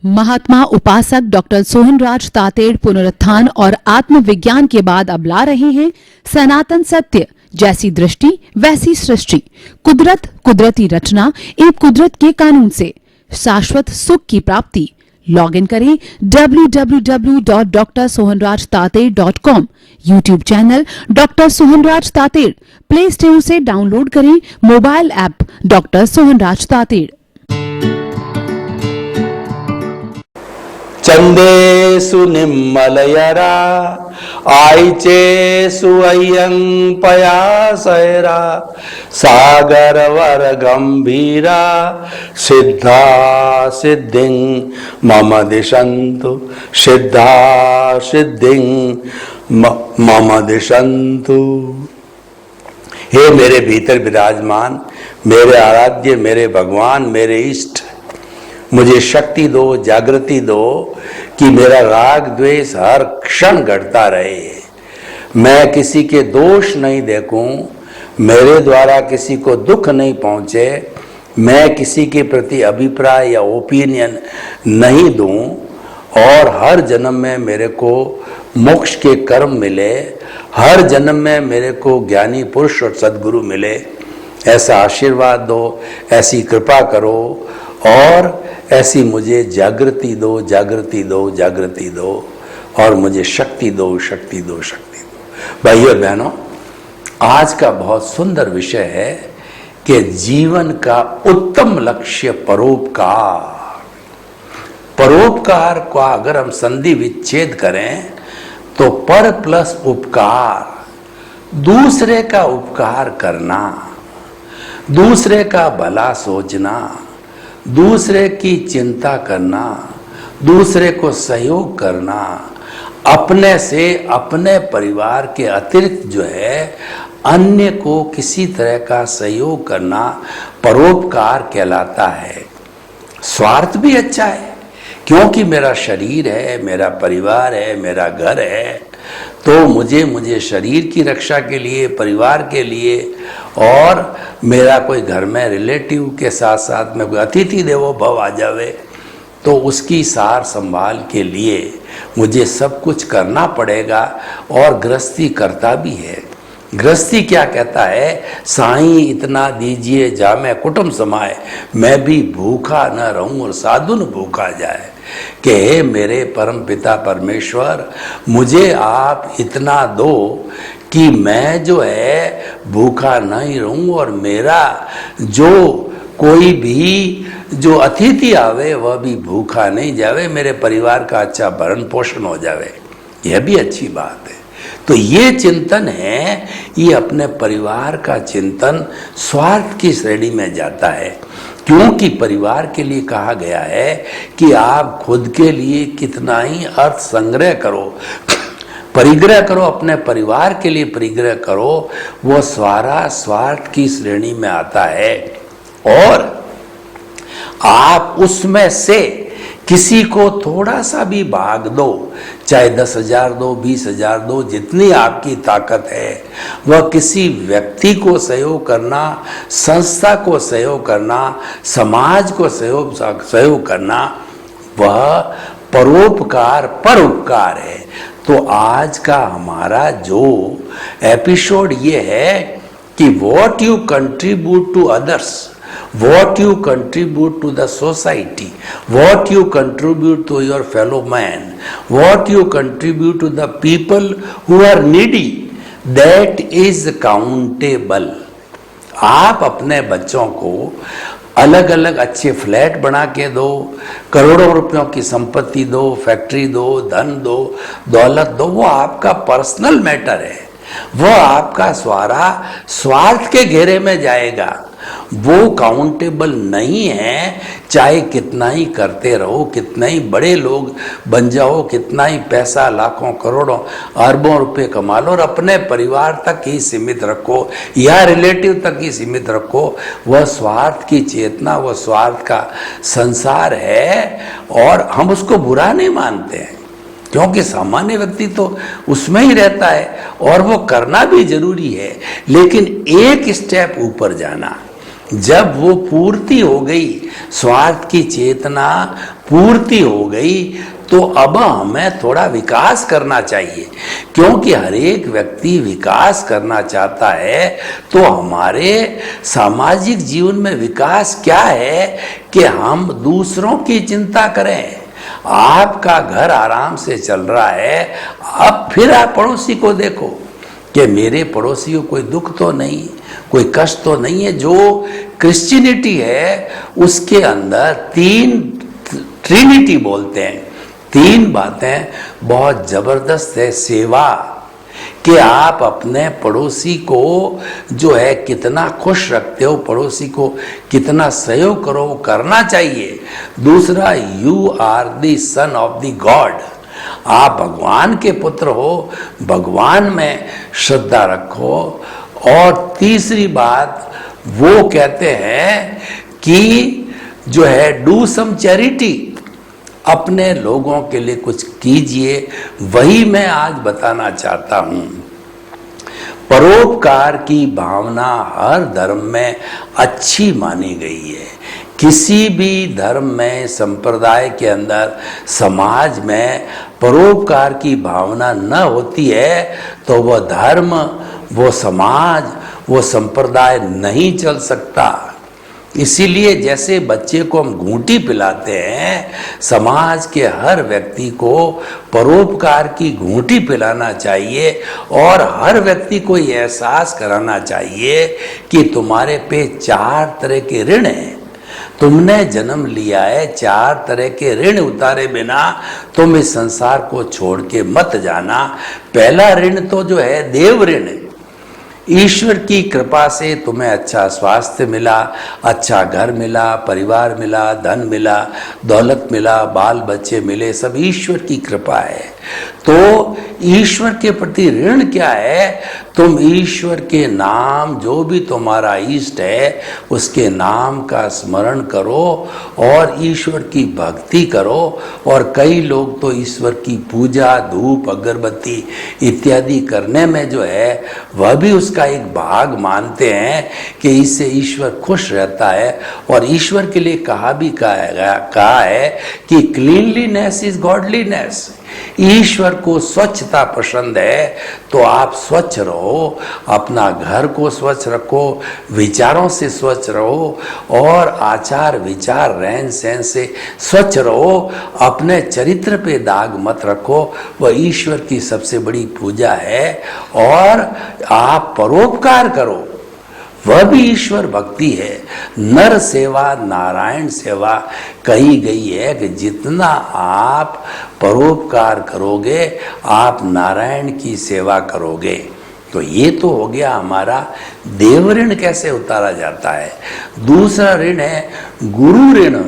महात्मा उपासक डॉक्टर सोहनराज तातेड़ पुनरुत्थान और आत्मविज्ञान के बाद अब ला रहे हैं सनातन सत्य, जैसी दृष्टि वैसी सृष्टि, कुदरत, कुदरती रचना एवं कुदरत के कानून से शाश्वत सुख की प्राप्ति। लॉग इन करें www.drsohanrajtater.com, YouTube channel doctor Sohanraj Tated, play store से डाउनलोड करें mobile app doctor Sohanraj Tated. चंदेषु निम्मलयरा आयचेषु अय्यं पयासयरा सागरवर गंभीरा सिद्धा सिद्धिं मम दिशन्तु सिद्धा सिद्धिं मम दिशन्तु। हे मेरे भीतर विराजमान, मेरे आराध्य, मेरे भगवान, मेरे इष्ट, मुझे शक्ति दो, जागृति दो कि मेरा राग द्वेष हर क्षण घटता रहे। मैं किसी के दोष नहीं देखूं, मेरे द्वारा किसी को दुख नहीं पहुंचे, मैं किसी के प्रति अभिप्राय या ओपिनियन नहीं दूं और हर जन्म में मेरे को मोक्ष के कर्म मिले, हर जन्म में मेरे को ज्ञानी पुरुष और सद्गुरु मिले। ऐसा आशीर्वाद दो, ऐसी कृपा करो और ऐसी मुझे जागृति दो, जागृति दो, जागृति दो और मुझे शक्ति दो, शक्ति दो, शक्ति दो। भाइयों बहनों, आज का बहुत सुंदर विषय है कि जीवन का उत्तम लक्ष्य परोपकार। परोपकार का अगर हम संधि विच्छेद करें तो पर प्लस उपकार, दूसरे का उपकार करना, दूसरे का भला सोचना, दूसरे की चिंता करना, दूसरे को सहयोग करना, अपने से अपने परिवार के अतिरिक्त जो है अन्य को किसी तरह का सहयोग करना परोपकार कहलाता है। स्वार्थ भी अच्छा है क्योंकि मेरा शरीर है, मेरा परिवार है, मेरा घर है, तो मुझे शरीर की रक्षा के लिए, परिवार के लिए और मेरा कोई घर में रिलेटिव के साथ साथ में कोई अतिथि देवो भव आ जावे तो उसकी सार संभाल के लिए मुझे सब कुछ करना पड़ेगा और गृहस्थी करता भी है। गृहस्थी क्या कहता है? साईं इतना दीजिए जामे कुटुंब समाए, मैं भी भूखा न रहूं और साधु न भूखा जाए। कि हे मेरे परम पिता परमेश्वर, मुझे आप इतना दो कि मैं जो है भूखा नहीं रहूं और मेरा जो कोई भी जो अतिथि आवे वह भी भूखा नहीं जावे, मेरे परिवार का अच्छा भरण पोषण हो जावे। यह भी अच्छी बात है। तो ये चिंतन है, ये अपने परिवार का चिंतन स्वार्थ की श्रेणी में जाता है क्योंकि परिवार के लिए कहा गया है कि आप खुद के लिए कितना ही अर्थ संग्रह करो, परिग्रह करो, अपने परिवार के लिए परिग्रह करो, वो सारा स्वार्थ की श्रेणी में आता है। और आप उसमें से किसी को थोड़ा सा भी भाग दो, चाहे 10,000 दो, 20,000 दो, जितनी आपकी ताकत है, वह किसी व्यक्ति को सहयोग करना, संस्था को सहयोग करना, समाज को सहयोग करना, वह परोपकार परोपकार है। तो आज का हमारा जो एपिसोड ये है कि what you contribute to others, what you contribute to the society, what you contribute to your fellow man, what you contribute to the people who are needy, that is countable। आप अपने बच्चों को अलग अलग अच्छे फ्लैट बना के दो, करोड़ों रुपयों की संपत्ति दो, फैक्ट्री दो, धन दो, दौलत दो, वो आपका पर्सनल मैटर है, वो आपका स्वार्थ के घेरे में जाएगा, वो काउंटेबल नहीं है। चाहे कितना ही करते रहो, कितना ही बड़े लोग बन जाओ, कितना ही पैसा लाखों करोड़ों अरबों रुपए कमा लो और अपने परिवार तक ही सीमित रखो या रिलेटिव तक ही सीमित रखो, वह स्वार्थ की चेतना, वह स्वार्थ का संसार है और हम उसको बुरा नहीं मानते हैं क्योंकि सामान्य व्यक्ति तो उसमें ही रहता है और वो करना भी जरूरी है। लेकिन एक स्टेप ऊपर जाना, जब वो पूर्ति हो गई, स्वार्थ की चेतना पूर्ति हो गई, तो अब हमें थोड़ा विकास करना चाहिए, क्योंकि हर एक व्यक्ति विकास करना चाहता है। तो हमारे सामाजिक जीवन में विकास क्या है कि हम दूसरों की चिंता करें। आपका घर आराम से चल रहा है, अब फिर आप पड़ोसी को देखो कि मेरे पड़ोसी को कोई दुख तो नहीं, कोई कष्ट तो नहीं है। जो क्रिश्चियनिटी है उसके अंदर ट्रिनिटी बोलते हैं, 3 बातें बहुत जबरदस्त है। सेवा, कि आप अपने पड़ोसी को जो है कितना खुश रखते हो, पड़ोसी को कितना सहयोग करो, वो करना चाहिए। दूसरा, you are the son of the god, आप भगवान के पुत्र हो, भगवान में श्रद्धा रखो। और तीसरी बात वो कहते हैं कि जो है डू सम चैरिटी, अपने लोगों के लिए कुछ कीजिए। वही मैं आज बताना चाहता हूं। परोपकार की भावना हर धर्म में अच्छी मानी गई है। किसी भी धर्म में, संप्रदाय के अंदर, समाज में परोपकार की भावना न होती है तो वह धर्म, वो समाज, वो संप्रदाय नहीं चल सकता। इसीलिए जैसे बच्चे को हम घूंटी पिलाते हैं, समाज के हर व्यक्ति को परोपकार की घूंटी पिलाना चाहिए और हर व्यक्ति को ये एहसास कराना चाहिए कि तुम्हारे पे 4 तरह के ऋण हैं। तुमने जन्म लिया है, 4 तरह के ऋण उतारे बिना तुम इस संसार को छोड़ के मत जाना। पहला ऋण तो जो है देव ऋण है। ईश्वर की कृपा से तुम्हें अच्छा स्वास्थ्य मिला, अच्छा घर मिला, परिवार मिला, धन मिला, दौलत मिला, बाल बच्चे मिले, सब ईश्वर की कृपा है। तो ईश्वर के प्रति ऋण क्या है? तुम ईश्वर के नाम, जो भी तुम्हारा इष्ट है, उसके नाम का स्मरण करो और ईश्वर की भक्ति करो। और कई लोग तो ईश्वर की पूजा, धूप, अगरबत्ती इत्यादि करने में जो है वह भी उसका एक भाग मानते हैं कि इससे ईश्वर खुश रहता है। और ईश्वर के लिए कहा है कि क्लीनलीनेस इज गॉडलीनेस। ईश्वर को स्वच्छता पसंद है, तो आप स्वच्छ रहो, अपना घर को स्वच्छ रखो, विचारों से स्वच्छ रहो और आचार विचार रहन सहन से स्वच्छ रहो। अपने चरित्र पे दाग मत रखो, वह ईश्वर की सबसे बड़ी पूजा है। और आप परोपकार करो, वह भी ईश्वर भक्ति है। नर सेवा नारायण सेवा कही गई है कि जितना आप परोपकार करोगे आप नारायण की सेवा करोगे। तो ये तो हो गया हमारा देव ऋण कैसे उतारा जाता है। दूसरा ऋण है गुरु ऋण।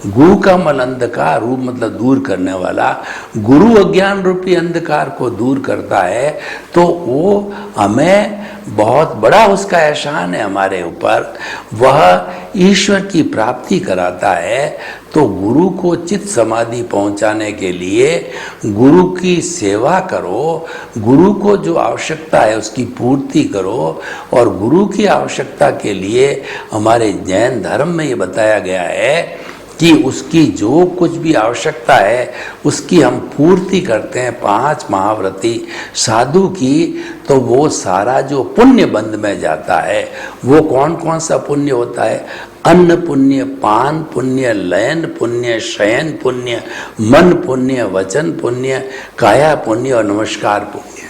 गु का मल अंधकार, रू मतलब दूर करने वाला। गुरु अज्ञान रूपी अंधकार को दूर करता है, तो वो हमें बहुत बड़ा उसका एहसान है हमारे ऊपर। वह ईश्वर की प्राप्ति कराता है। तो गुरु को चित्त समाधि पहुंचाने के लिए गुरु की सेवा करो, गुरु को जो आवश्यकता है उसकी पूर्ति करो। और गुरु की आवश्यकता के लिए हमारे जैन धर्म में ये बताया गया है कि उसकी जो कुछ भी आवश्यकता है उसकी हम पूर्ति करते हैं 5 महाव्रती साधु की, तो वो सारा जो पुण्य बंद में जाता है। वो कौन कौन सा पुण्य होता है? अन्न पुण्य, पान पुण्य, लयन पुण्य, शयन पुण्य, मन पुण्य, वचन पुण्य, काया पुण्य और नमस्कार पुण्य।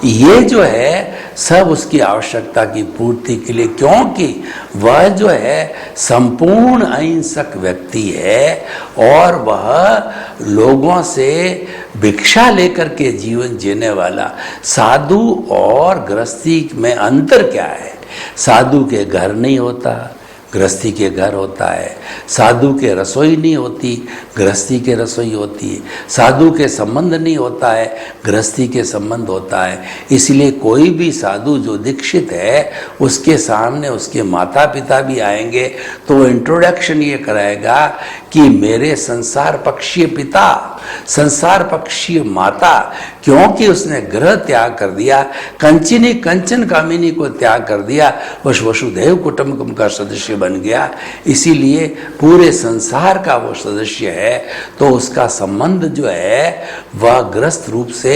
ये जो है सब उसकी आवश्यकता की पूर्ति के लिए, क्योंकि वह जो है संपूर्ण अहिंसक व्यक्ति है और वह लोगों से भिक्षा लेकर के जीवन जीने वाला। साधु और गृहस्थी में अंतर क्या है? साधु के घर नहीं होता, गृहस्थी के घर होता है। साधु के रसोई नहीं होती, गृहस्थी के रसोई होती है। साधु के संबंध नहीं होता है, गृहस्थी के संबंध होता है। इसलिए कोई भी साधु जो दीक्षित है उसके सामने उसके माता पिता भी आएंगे तो वो इंट्रोडक्शन ये कराएगा कि मेरे संसार पक्षीय पिता, संसार पक्षीय माता, क्योंकि उसने ग्रह त्याग कर दिया, कंचिनी कंचन कामिनी को त्याग कर दिया, वसुधैव कुटुंबकम का सदस्य बन गया, इसीलिए पूरे संसार का वो सदस्य है। तो उसका संबंध जो है वह ग्रस्त रूप से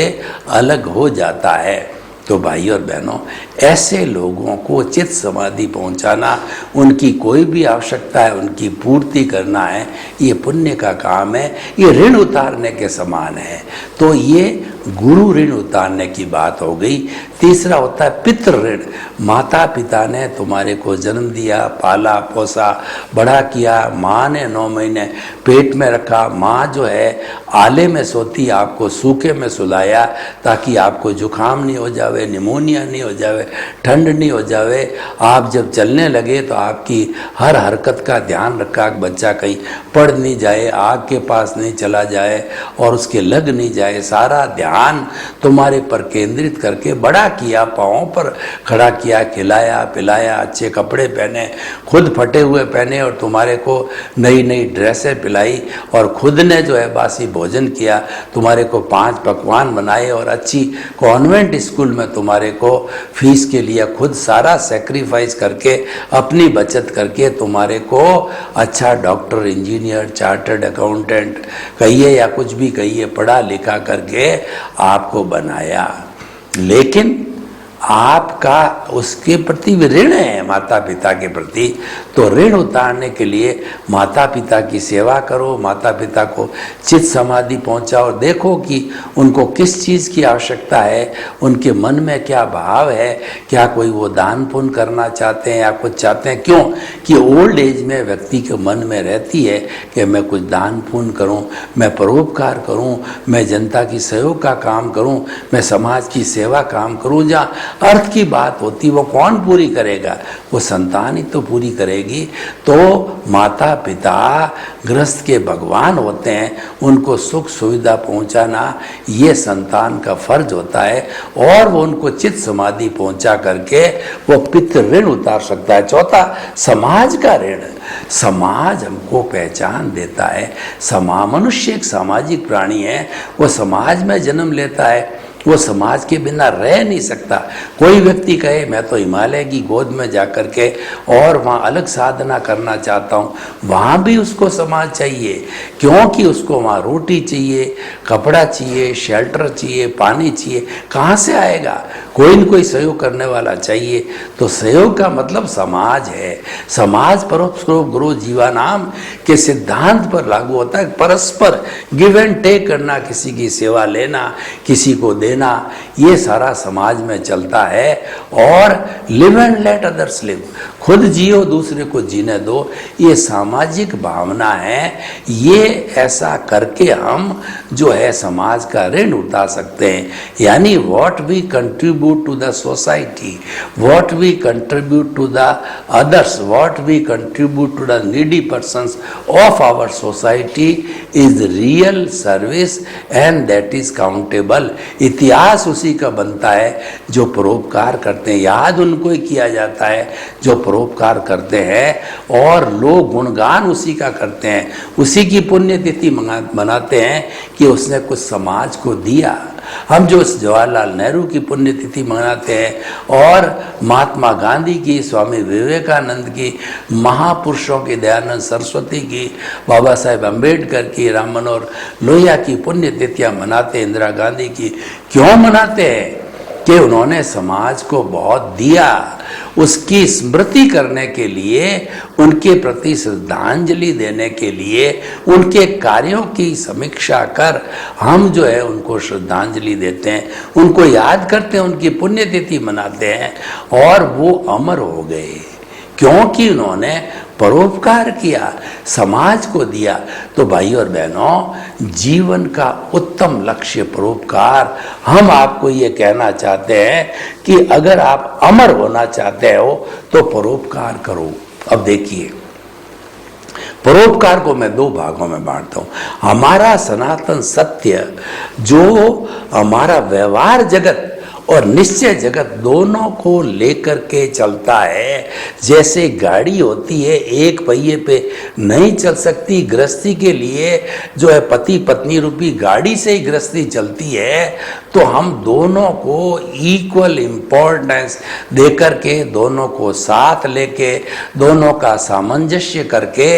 अलग हो जाता है। तो भाई और बहनों, ऐसे लोगों को चित्त समाधि पहुंचाना, उनकी कोई भी आवश्यकता है उनकी पूर्ति करना है, ये पुण्य का काम है, ये ऋण उतारने के समान है। तो ये गुरु ऋण उतारने की बात हो गई। तीसरा होता है पितृ ऋण। माता पिता ने तुम्हारे को जन्म दिया, पाला पोसा, बड़ा किया, माँ ने 9 महीने पेट में रखा, माँ जो है आले में सोती, आपको सूखे में सुलाया ताकि आपको जुकाम नहीं हो जावे, निमोनिया नहीं हो जावे, ठंड नहीं हो जावे। आप जब चलने लगे तो आपकी हर हरकत का ध्यान रखा कि बच्चा कहीं पड़ नहीं जाए, आग के पास नहीं चला जाए और उसके लग नहीं जाए। सारा ध्यान तुम्हारे पर केंद्रित करके बड़ा किया, पाँव पर खड़ा किया, खिलाया पिलाया, अच्छे कपड़े पहने, खुद फटे हुए पहने और तुम्हारे को नई नई ड्रेसें पिलाई, और खुद ने जो है बासी भोजन किया, तुम्हारे को 5 पकवान बनाए और अच्छी कॉन्वेंट स्कूल में तुम्हारे को फीस के लिए खुद सारा सेक्रीफाइस करके, अपनी बचत करके तुम्हारे को अच्छा डॉक्टर, इंजीनियर, चार्टर्ड अकाउंटेंट कहिए या कुछ भी कहिए, पढ़ा लिखा करके आपको बनाया। लेकिन आपका उसके प्रति भी ऋण है, माता पिता के प्रति। तो ऋण उतारने के लिए माता पिता की सेवा करो, माता पिता को चित्त समाधि पहुंचाओ, देखो कि उनको किस चीज़ की आवश्यकता है, उनके मन में क्या भाव है, क्या कोई वो दान पुण्य करना चाहते हैं या कुछ चाहते हैं। क्यों कि ओल्ड एज में व्यक्ति के मन में रहती है कि मैं कुछ दान पुण्य करूं, मैं परोपकार करूं, मैं जनता की सहयोग का काम करूं, मैं समाज की सेवा काम करूं। जहाँ अर्थ की बात होती वो कौन पूरी करेगा, वो संतान ही तो पूरी करेगी। तो माता पिता गृहस्थ के भगवान होते हैं, उनको सुख सुविधा पहुंचाना ये संतान का फर्ज होता है, और वो उनको चित्त समाधि पहुंचा करके वो पितृ ऋण उतार सकता है। चौथा, समाज का ऋण। समाज हमको पहचान देता है। मनुष्य एक सामाजिक प्राणी है, वो समाज में जन्म लेता है, वो समाज के बिना रह नहीं सकता। कोई व्यक्ति कहे मैं तो हिमालय की गोद में जाकर के और वहाँ अलग साधना करना चाहता हूँ, वहाँ भी उसको समाज चाहिए, क्योंकि उसको वहाँ रोटी चाहिए, कपड़ा चाहिए, शेल्टर चाहिए, पानी चाहिए। कहाँ से आएगा? कोई न कोई सहयोग करने वाला चाहिए। तो सहयोग का मतलब समाज है। समाज परोपकार गुरु जीवानाम के सिद्धांत पर लागू होता है। परस्पर गिव एंड टेक करना, किसी की सेवा लेना, किसी को देना, ये सारा समाज में चलता है। और live and let others live, खुद जियो दूसरे को जीने दो, ये सामाजिक भावना है। ये ऐसा करके हम जो है समाज का ऋण उतार सकते हैं। यानी what we contribute to the society, what we contribute to the others, what we contribute to the needy persons of our society is real service and that is countable. इतिहास उसी का बनता है जो परोपकार करते हैं। याद उनको ही किया जाता है जो परोपकार करते हैं, और लोग गुणगान उसी का करते हैं, उसी की पुण्यतिथि मनाते हैं कि उसने कुछ समाज को दिया। हम जो जवाहरलाल नेहरू की पुण्यतिथि मनाते हैं और महात्मा गांधी की, स्वामी विवेकानंद की, महापुरुषों की, दयानंद सरस्वती की, बाबा साहेब अम्बेडकर की, राम मनोहर लोहिया की पुण्यतिथियां मनाते, इंदिरा गांधी की क्यों मनाते हैं? कि उन्होंने समाज को बहुत दिया। उसकी स्मृति करने के लिए, उनके प्रति श्रद्धांजलि देने के लिए, उनके कार्यों की समीक्षा कर हम जो है उनको श्रद्धांजलि देते हैं, उनको याद करते हैं, उनकी पुण्यतिथि मनाते हैं। और वो अमर हो गए क्योंकि उन्होंने परोपकार किया, समाज को दिया। तो भाई और बहनों, जीवन का उत्तम लक्ष्य परोपकार। हम आपको ये कहना चाहते हैं कि अगर आप अमर होना चाहते हो तो परोपकार करो। अब देखिए, परोपकार को मैं 2 भागों में बांटता हूं। हमारा सनातन सत्य जो हमारा व्यवहार जगत और निश्चय जगत दोनों को लेकर के चलता है। जैसे गाड़ी होती है एक पहिए पे नहीं चल सकती, गृहस्थी के लिए जो है पति पत्नी रूपी गाड़ी से ही गृहस्थी चलती है, तो हम दोनों को इक्वल इम्पोर्टेंस देकर के, दोनों को साथ लेके, दोनों का सामंजस्य करके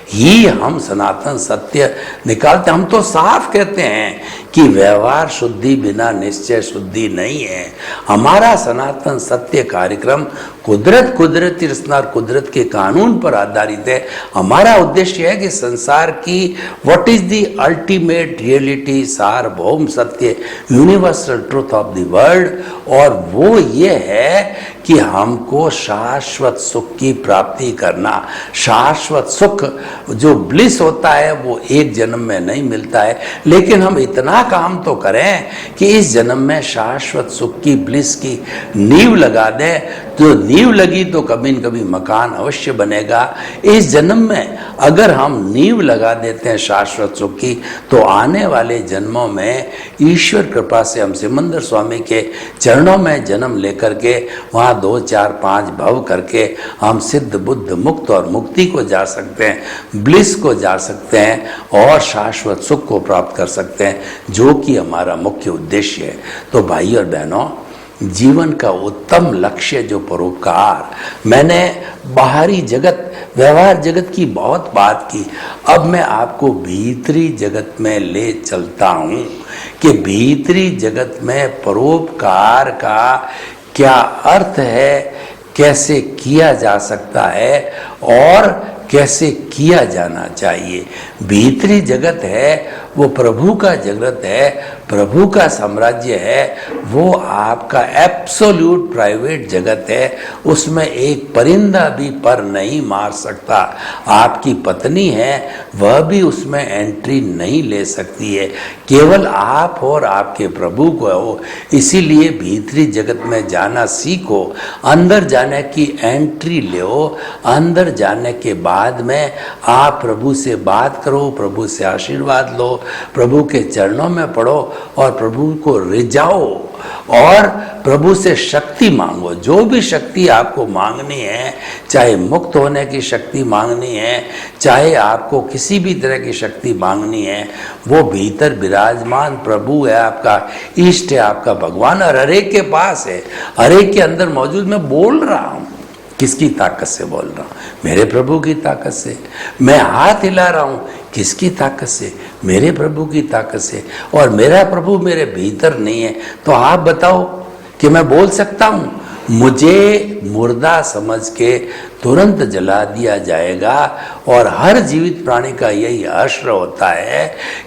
ही हम सनातन सत्य निकालते। हम तो साफ कहते हैं कि व्यवहार शुद्धि बिना निश्चय शुद्धि नहीं है। हमारा सनातन सत्य कार्यक्रम कुदरती रचना और कुदरत के कानून पर आधारित है। हमारा उद्देश्य है कि संसार की what is the ultimate reality, सार्वभौम सत्य, universal truth of the world, और वो ये है कि हमको शाश्वत सुख की प्राप्ति करना। शाश्वत सुख जो ब्लिस होता है वो एक जन्म में नहीं मिलता है, लेकिन हम इतना काम तो करें कि इस जन्म में शाश्वत सुख की ब्लिस की नींव लगा दें। तो नींव लगी तो कभी न कभी मकान अवश्य बनेगा। इस जन्म में अगर हम नींव लगा देते हैं शाश्वत सुख की, तो आने वाले जन्मों में ईश्वर कृपा से हम सिमंदर स्वामी के चरणों में जन्म लेकर के वहाँ 2, 4, 5 भव करके हम सिद्ध बुद्ध मुक्त और मुक्ति को जा सकते हैं, ब्लिस को जा सकते हैं और शाश्वत सुख को प्राप्त कर सकते हैं, जो कि हमारा मुख्य उद्देश्य है। तो भाई और बहनों, जीवन का उत्तम लक्ष्य जो परोपकार, मैंने बाहरी जगत व्यवहार जगत की बहुत बात की, अब मैं आपको भीतरी जगत में ले चलता हूँ कि भीतरी जगत में परोपकार का क्या अर्थ है, कैसे किया जा सकता है और कैसे किया जाना चाहिए। भीतरी जगत है वो प्रभु का जगत है, प्रभु का साम्राज्य है, वो आपका एब्सोल्यूट प्राइवेट जगत है। उसमें एक परिंदा भी पर नहीं मार सकता। आपकी पत्नी है, वह भी उसमें एंट्री नहीं ले सकती है, केवल आप और आपके प्रभु को हो। इसीलिए भीतरी जगत में जाना सीखो, अंदर जाने की एंट्री लो। अंदर जाने के बाद में आप प्रभु से बात करो, प्रभु से आशीर्वाद लो, प्रभु के चरणों में पड़ो और प्रभु को रिझाओ और प्रभु से शक्ति मांगो। जो भी शक्ति आपको मांगनी है, चाहे मुक्त होने की शक्ति मांगनी है, चाहे आपको किसी भी तरह की शक्ति मांगनी है, वो भीतर विराजमान प्रभु है, आपका इष्ट है, आपका भगवान, और हर एक के पास है, हर एक के अंदर मौजूद। मैं बोल रहा हूँ, किसकी ताकत से बोल रहा हूँ? मेरे प्रभु की ताकत से। मैं हाथ हिला रहा हूँ, किसकी ताकत से? मेरे प्रभु की ताकत से। और मेरा प्रभु मेरे भीतर नहीं है, तो आप बताओ कि मैं बोल सकता हूँ? मुझे मुर्दा समझ के तुरंत जला दिया जाएगा। और हर जीवित प्राणी का यही आश्रय होता है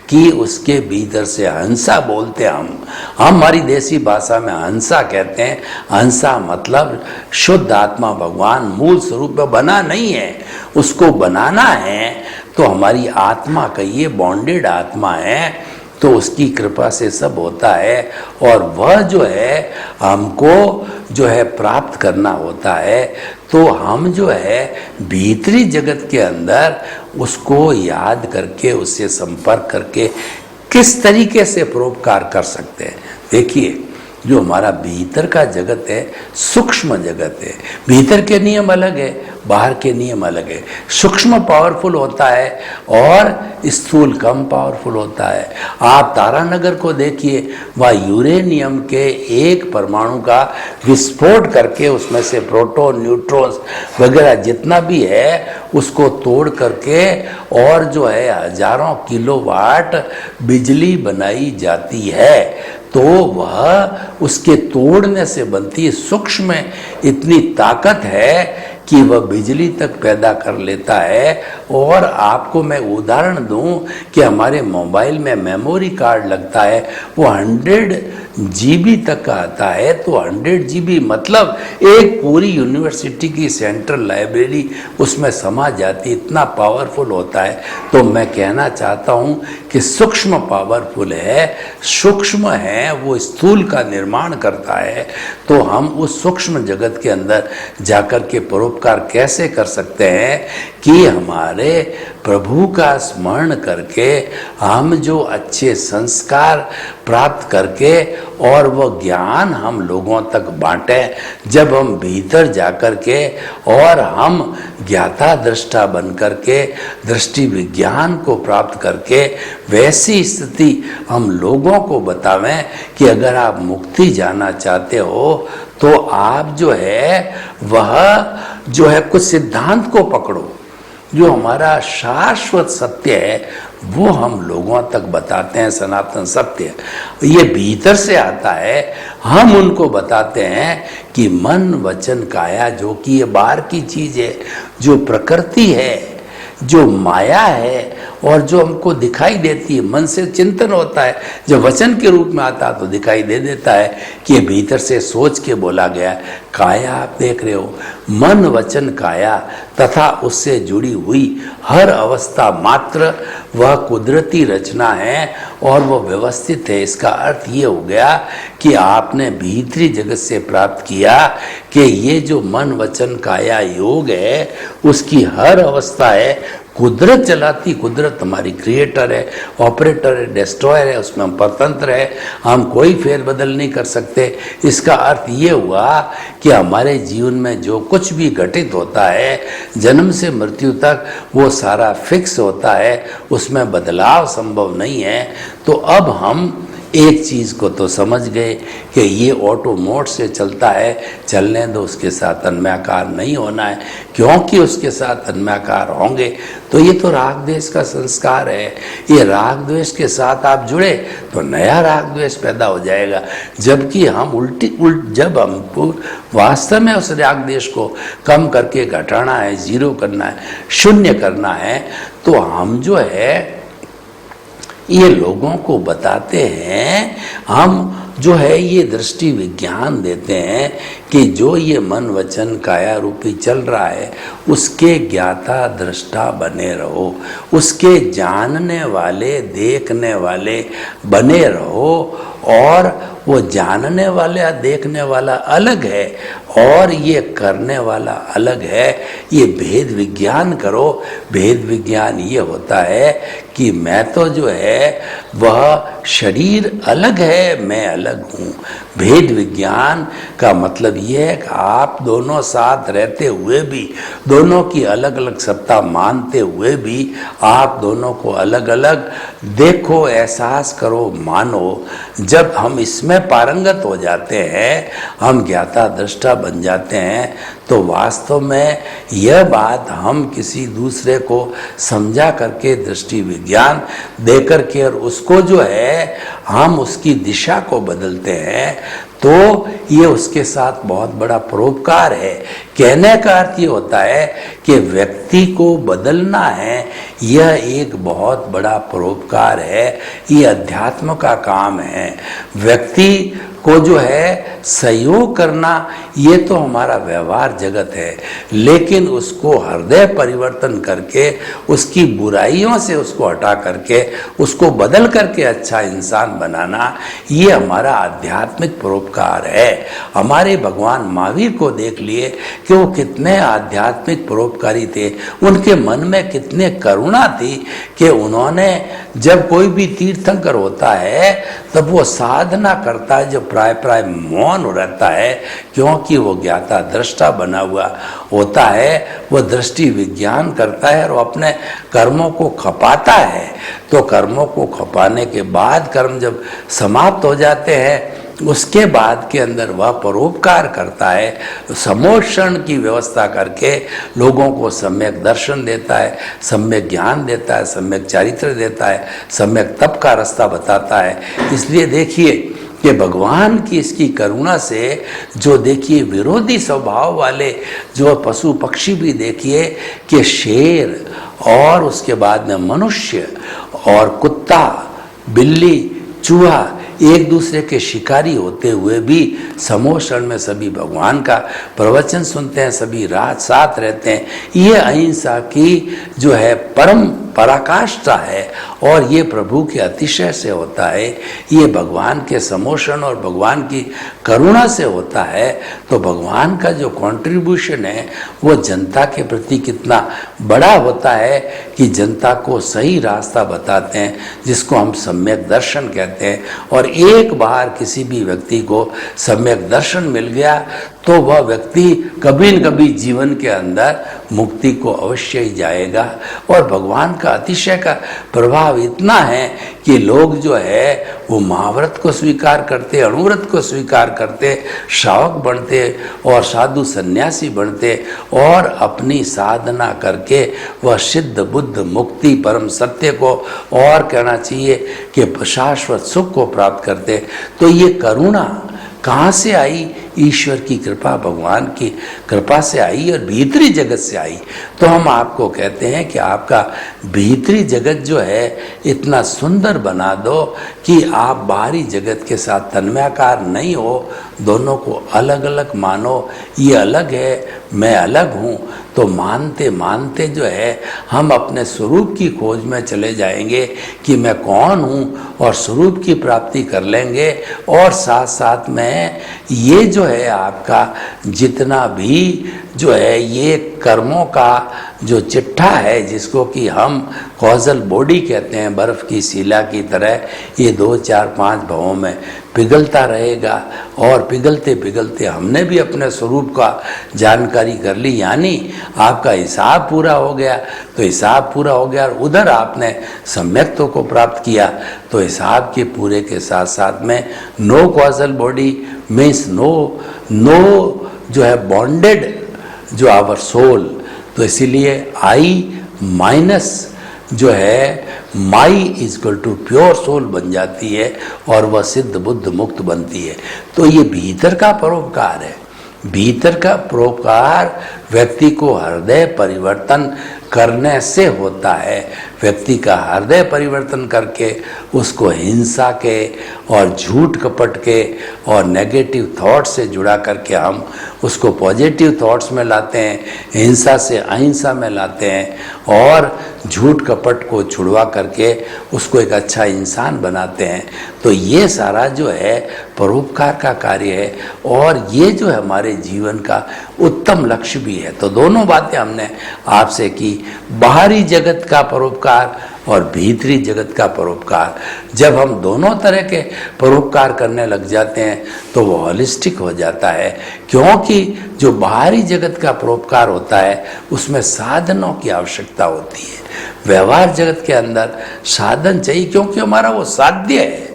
कि उसके भीतर से हंसा बोलते हम हमारी देसी भाषा में हंसा कहते हैं। हंसा मतलब शुद्ध आत्मा भगवान मूल स्वरूप में बना नहीं है, उसको बनाना है तो हमारी आत्मा का ये बॉन्डेड आत्मा है, तो उसकी कृपा से सब होता है। और वह जो है हमको जो है प्राप्त करना होता है, तो हम जो है भीतरी जगत के अंदर उसको याद करके, उससे संपर्क करके किस तरीके से परोपकार कर सकते हैं। देखिए, जो हमारा भीतर का जगत है सूक्ष्म जगत है। भीतर के नियम अलग है, बाहर के नियम अलग है। सूक्ष्म पावरफुल होता है और स्थूल कम पावरफुल होता है। आप तारानगर को देखिए, वह यूरेनियम के एक परमाणु का विस्फोट करके उसमें से प्रोटॉन, न्यूट्रॉन्स वगैरह जितना भी है उसको तोड़ करके और जो है हजारों किलोवाट बिजली बनाई जाती है। तो वह उसके तोड़ने से बनती है। सूक्ष्म में इतनी ताकत है कि वह बिजली तक पैदा कर लेता है। और आपको मैं उदाहरण दूं कि हमारे मोबाइल में मेमोरी कार्ड लगता है, वो 100 GB तक का आता है। तो 100 GB मतलब एक पूरी यूनिवर्सिटी की सेंट्रल लाइब्रेरी उसमें समा जाती, इतना पावरफुल होता है। तो मैं कहना चाहता हूँ कि सूक्ष्म पावरफुल है, सूक्ष्म है वो स्थूल का निर्माण करता है। तो हम उस सूक्ष्म जगत के अंदर जाकर के परोपकार कैसे कर सकते हैं कि हमारे प्रभु का स्मरण करके हम जो अच्छे संस्कार प्राप्त करके और वो ज्ञान हम लोगों तक बांटें। जब हम भीतर जाकर के और हम ज्ञाता दृष्टा बन करके दृष्टि विज्ञान को प्राप्त करके वैसी स्थिति हम लोगों को बतावें कि अगर आप मुक्ति जाना चाहते हो तो आप जो है वह जो है कुछ सिद्धांत को पकड़ो, जो हमारा शाश्वत सत्य है वो हम लोगों तक बताते हैं। सनातन सत्य ये भीतर से आता है, हम उनको बताते हैं कि मन वचन काया, जो कि ये बाहर की चीज है, जो प्रकृति है, जो माया है और जो हमको दिखाई देती है, मन से चिंतन होता है, जब वचन के रूप में आता है तो दिखाई दे देता है कि ये भीतर से सोच के बोला गया। काया आप देख रहे हो, मन वचन काया तथा उससे जुड़ी हुई हर अवस्था मात्र वह कुदरती रचना है और वह व्यवस्थित है। इसका अर्थ ये हो गया कि आपने भीतरी जगत से प्राप्त किया कि ये जो मन वचन काया योग है उसकी हर अवस्था है कुदरत चलाती। कुदरत हमारी क्रिएटर है, ऑपरेटर है, डिस्ट्रॉयर है, उसमें हम परतंत्र है, हम कोई फेरबदल नहीं कर सकते। इसका अर्थ ये हुआ कि हमारे जीवन में जो कुछ भी घटित होता है जन्म से मृत्यु तक वो सारा फिक्स होता है, उसमें बदलाव संभव नहीं है। तो अब हम एक चीज़ को तो समझ गए कि ये ऑटो मोड से चलता है, चलने दो, उसके साथ तन्मयाकार नहीं होना है, क्योंकि उसके साथ तन्मयाकार होंगे तो ये तो राग द्वेष का संस्कार है। ये राग द्वेष के साथ आप जुड़े तो नया राग द्वेष पैदा हो जाएगा। जबकि हम जब हमको वास्तव में उस राग द्वेष को कम करके घटाना है, जीरो करना है, शून्य करना है, तो हम जो है ये लोगों को बताते हैं, हम जो है ये दृष्टि विज्ञान देते हैं कि जो ये मन वचन काया रूपी चल रहा है उसके ज्ञाता दृष्टा बने रहो, उसके जानने वाले देखने वाले बने रहो। और वो जानने वाला देखने वाला अलग है और ये करने वाला अलग है। ये भेद विज्ञान करो। भेद विज्ञान ये होता है कि मैं तो जो है वह शरीर अलग है, मैं अलग हूँ। भेद विज्ञान का मतलब ये है कि आप दोनों साथ रहते हुए भी, दोनों की अलग अलग सत्ता मानते हुए भी आप दोनों को अलग अलग देखो, एहसास करो, मानो। जब हम इसमें पारंगत हो जाते हैं, हम ज्ञाता दृष्टा बन जाते हैं, तो वास्तव में यह बात हम किसी दूसरे को समझा करके दृष्टि विज्ञान दे करके और उसको जो है हम उसकी दिशा को बदलते हैं, तो ये उसके साथ बहुत बड़ा परोपकार है। कहने का अर्थ ये होता है कि व्यक्ति को बदलना है, यह एक बहुत बड़ा परोपकार है, ये अध्यात्म का काम है। व्यक्ति को जो है सहयोग करना ये तो हमारा व्यवहार जगत है, लेकिन उसको हृदय परिवर्तन करके उसकी बुराइयों से उसको हटा करके उसको बदल करके अच्छा इंसान बनाना ये हमारा आध्यात्मिक परोपकार है। हमारे भगवान महावीर को देख लिए कि वो कितने आध्यात्मिक परोपकारी थे, उनके मन में कितने करुणा थी कि उन्होंने जब कोई भी तीर्थंकर होता है तब वो साधना करता है, जो प्राय मौन रहता है, क्योंकि वो ज्ञाता दृष्टा बना हुआ होता है, वो दृष्टि विज्ञान करता है और अपने कर्मों को खपाता है। तो कर्मों को खपाने के बाद कर्म जब समाप्त हो जाते हैं उसके बाद के अंदर वह परोपकार करता है, समोषण की व्यवस्था करके लोगों को सम्यक दर्शन देता है, सम्यक ज्ञान देता है, सम्यक चारित्र देता है, सम्यक तप का रास्ता बताता है। इसलिए देखिए कि भगवान की इसकी करुणा से जो देखिए विरोधी स्वभाव वाले जो पशु पक्षी भी देखिए कि शेर और उसके बाद में मनुष्य और कुत्ता, बिल्ली, चूहा एक दूसरे के शिकारी होते हुए भी समोषण में सभी भगवान का प्रवचन सुनते हैं, सभी रात साथ रहते हैं। ये अहिंसा की जो है परम पराकाष्ठा है और ये प्रभु के अतिशय से होता है, ये भगवान के समोशन और भगवान की करुणा से होता है, तो भगवान का जो कंट्रीब्यूशन है वो जनता के प्रति कितना बड़ा होता है कि जनता को सही रास्ता बताते हैं, जिसको हम सम्यक दर्शन कहते हैं। और एक बार किसी भी व्यक्ति को सम्यक दर्शन मिल गया तो वह व्यक्ति कभी न कभी जीवन के अंदर मुक्ति को अवश्य ही जाएगा। और भगवान का अतिशय का प्रभाव इतना है कि लोग जो है वो महाव्रत को स्वीकार करते, अणुव्रत को स्वीकार करते, श्रावक बनते और साधु सन्यासी बनते और अपनी साधना करके वह सिद्ध बुद्ध मुक्ति परम सत्य को और कहना चाहिए कि शाश्वत सुख को प्राप्त करते। तो ये करुणा कहाँ से आई? ईश्वर की कृपा, भगवान की कृपा से आई और भीतरी जगत से आई। तो हम आपको कहते हैं कि आपका भीतरी जगत जो है इतना सुंदर बना दो कि आप बाहरी जगत के साथ तन्मयाकार नहीं हो, दोनों को अलग अलग मानो। ये अलग है, मैं अलग हूँ, तो मानते मानते जो है हम अपने स्वरूप की खोज में चले जाएंगे कि मैं कौन हूँ और स्वरूप की प्राप्ति कर लेंगे। और साथ साथ में ये जो है आपका जितना भी जो है ये कर्मों का जो चिट्ठा है, जिसको कि हम कॉजल बॉडी कहते हैं, बर्फ की शिला की तरह ये 2 4 5 भावों में पिघलता रहेगा। और पिघलते पिघलते हमने भी अपने स्वरूप का जानकारी कर ली, यानी आपका हिसाब पूरा हो गया। तो हिसाब पूरा हो गया और उधर आपने सम्यक्त्व को प्राप्त किया। तो हिसाब के पूरे के साथ साथ में no causal body means no जो है बॉन्डेड जो आवर सोल। तो इसीलिए आई माइनस जो है my is equal to pure soul बन जाती है और वह सिद्ध बुद्ध मुक्त बनती है। तो ये भीतर का परोपकार है। भीतर का परोपकार व्यक्ति को हृदय परिवर्तन करने से होता है। व्यक्ति का हृदय परिवर्तन करके उसको हिंसा के और झूठ कपट के और नेगेटिव थॉट से जुड़ा करके हम उसको पॉजिटिव थॉट्स में लाते हैं, हिंसा से अहिंसा में लाते हैं और झूठ कपट को छुड़वा करके उसको एक अच्छा इंसान बनाते हैं। तो ये सारा जो है परोपकार का कार्य है और ये जो है हमारे जीवन का उत्तम लक्ष्य भी है। तो दोनों बातें हमने आपसे की, बाहरी जगत का परोपकार और भीतरी जगत का परोपकार। जब हम दोनों तरह के परोपकार करने लग जाते हैं तो वो होलिस्टिक हो जाता है, क्योंकि जो बाहरी जगत का परोपकार होता है उसमें साधनों की आवश्यकता होती है। व्यवहार जगत के अंदर साधन चाहिए, क्योंकि हमारा वो साध्य है।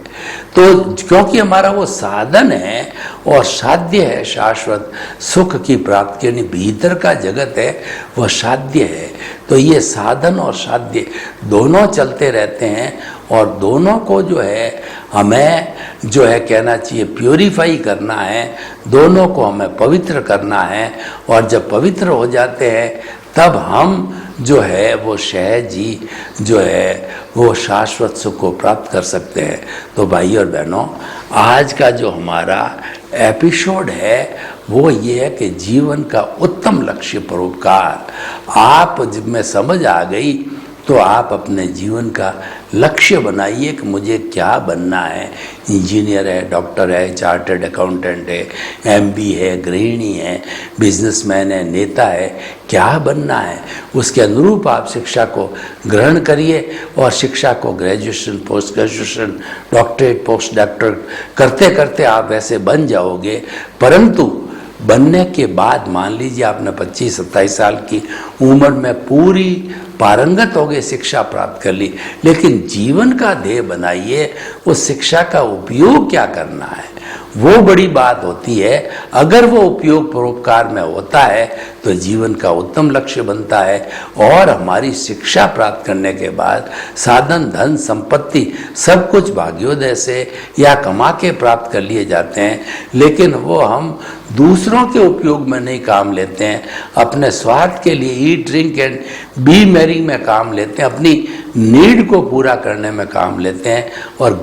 तो क्योंकि हमारा वो साधन है और साध्य है शाश्वत सुख की प्राप्ति, यानी भीतर का जगत है वह साध्य है। तो ये साधन और साध्य दोनों चलते रहते हैं और दोनों को जो है हमें जो है कहना चाहिए प्योरीफाई करना है, दोनों को हमें पवित्र करना है। और जब पवित्र हो जाते हैं तब हम जो है वो सहज ही जो है वो शाश्वत सुख को प्राप्त कर सकते हैं। तो भाई और बहनों, आज का जो हमारा एपिसोड है वो ये है कि जीवन का उत्तम लक्ष्य परोपकार। आप जब में समझ आ गई तो आप अपने जीवन का लक्ष्य बनाइए कि मुझे क्या बनना है। इंजीनियर है, डॉक्टर है, चार्टर्ड अकाउंटेंट है, एमबी है, गृहिणी है, बिजनेसमैन है, नेता है, क्या बनना है उसके अनुरूप आप शिक्षा को ग्रहण करिए और शिक्षा को graduation, post graduation, doctorate, post doctorate करते करते आप वैसे बन जाओगे। परंतु बनने के बाद मान लीजिए आपने 25-27 साल की उम्र में पूरी पारंगत हो गए, शिक्षा प्राप्त कर ली, लेकिन जीवन का ध्येय बनाइए उस शिक्षा का उपयोग क्या करना है, वो बड़ी बात होती है। अगर वो उपयोग परोपकार में होता है तो जीवन का उत्तम लक्ष्य बनता है और हमारी शिक्षा प्राप्त करने के बाद साधन, धन, संपत्ति सब कुछ भाग्योदय से या कमा के प्राप्त कर लिए जाते हैं, लेकिन वो हम दूसरों के उपयोग में नहीं काम लेते हैं, अपने स्वार्थ के लिए ईट, ड्रिंक एंड बी मैरी में काम लेते हैं, अपनी नीड को पूरा करने में काम लेते हैं और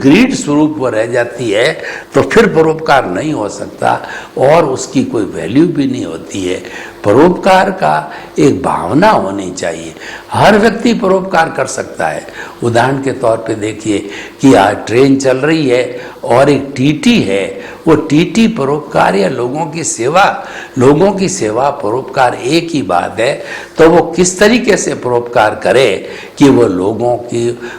ग्रीड स्वरूप वो रह जाती है तो फिर परोपकार नहीं हो सकता और उसकी कोई वैल्यू भी नहीं होती है। परोपकार का एक भावना होनी चाहिए। हर व्यक्ति परोपकार कर सकता है। उदाहरण के तौर पे देखिए कि आज ट्रेन चल रही है और एक टीटी है, वो टीटी परोपकार या लोगों की सेवा परोपकार एक ही बात है। तो वो किस तरीके से परोपकार करे कि वो लोगों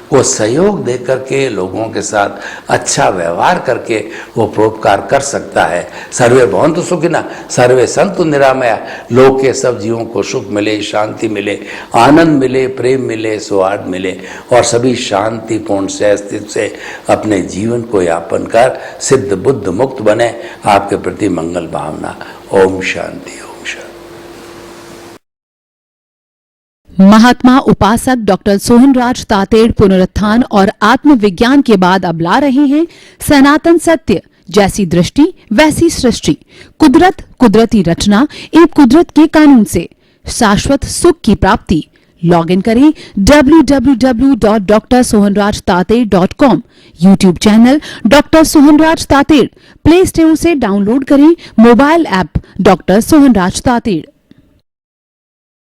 को सहयोग दे करके, लोगों के साथ अच्छा व्यवहार करके वो परोपकार कर सकता है। सर्वे भवन्तु सुखिनः, सर्वे सन्तु निरामया। लोक के सब जीवों को सुख मिले, शांति मिले, आनंद मिले, प्रेम मिले, सौहार्द मिले और सभी शांतिपूर्ण से स्थिति से अपने जीवन को यापन कर सिद्ध बुद्ध मुक्त बने। आपके प्रति मंगल भावना। ओम शांति, ओम शांति। महात्मा उपासक डॉक्टर सोहनराज तातेड़ पुनरुत्थान और आत्मविज्ञान के बाद अब ला रहे हैं सनातन सत्य, जैसी दृष्टि वैसी सृष्टि, कुदरत, कुदरती रचना एवं कुदरत के कानून से शाश्वत सुख की प्राप्ति। लॉग इन करें www.drsohanrajtater.com। YouTube channel doctor Sohanraj Tated, play store से डाउनलोड करें mobile app doctor Sohanraj Tated.